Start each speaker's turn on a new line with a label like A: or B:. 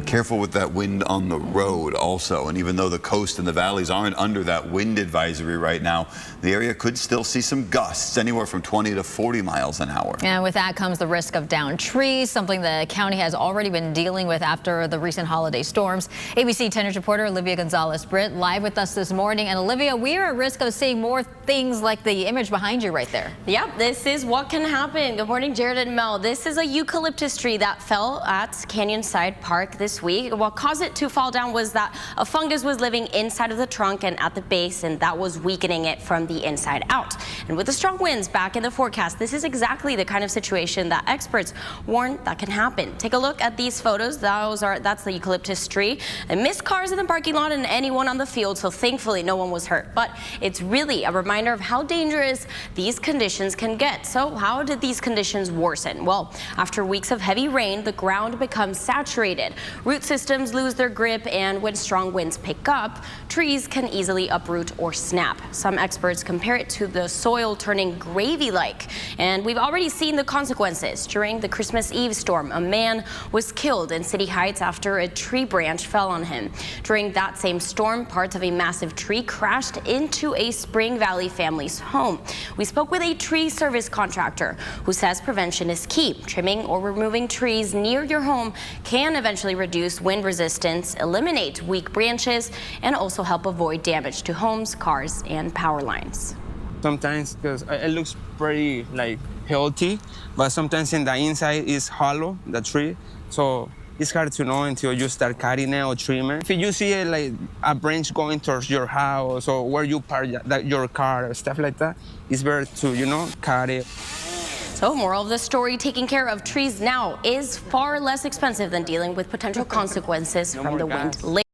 A: Careful with that wind on the road also. And even though the coast and the valleys aren't under that wind advisory right now, the area could still see some gusts anywhere from 20 to 40 miles an hour.
B: And with that comes the risk of downed trees, something the county has already been dealing with after the recent holiday storms. ABC 10 News reporter Olivia Gonzalez-Britt live with us this morning. And Olivia, we are at risk of seeing more things like the image behind you right there.
C: Yep, this is what can happen. Good morning, Jared and Mel. This is a eucalyptus tree that fell at Canyon Side Park this week. What caused it to fall down was that a fungus was living inside of the trunk and at the base, and that was weakening it from the inside out. And with the strong winds back in the forecast, this is exactly the kind of situation that experts warn that can happen. Take a look at these photos. That's the eucalyptus tree. It missed cars in the parking lot and anyone on the field, so thankfully no one was hurt. But it's really a reminder of how dangerous these conditions can get. So how did these conditions worsen? Well, after weeks of heavy rain, the ground becomes saturated. Root systems lose their grip, and when strong winds pick up, trees can easily uproot or snap. Some experts compare it to the soil turning gravy-like, and we've already seen the consequences. During the Christmas Eve storm, a man was killed in City Heights after a tree branch fell on him. During that same storm, parts of a massive tree crashed into a Spring Valley family's home. We spoke with a tree service contractor who says prevention is key. Trimming or removing trees near your home can eventually reduce wind resistance, eliminate weak branches, and also help avoid damage to homes, cars, and power lines.
D: Sometimes, because it looks pretty healthy, but sometimes in the inside is hollow, the tree. So it's hard to know until you start cutting it or trimming. If you see it like a branch going towards your house or where you park your car or stuff like that, it's better to, cut it.
C: So moral of the story, taking care of trees now is far less expensive than dealing with potential consequences from the wind later.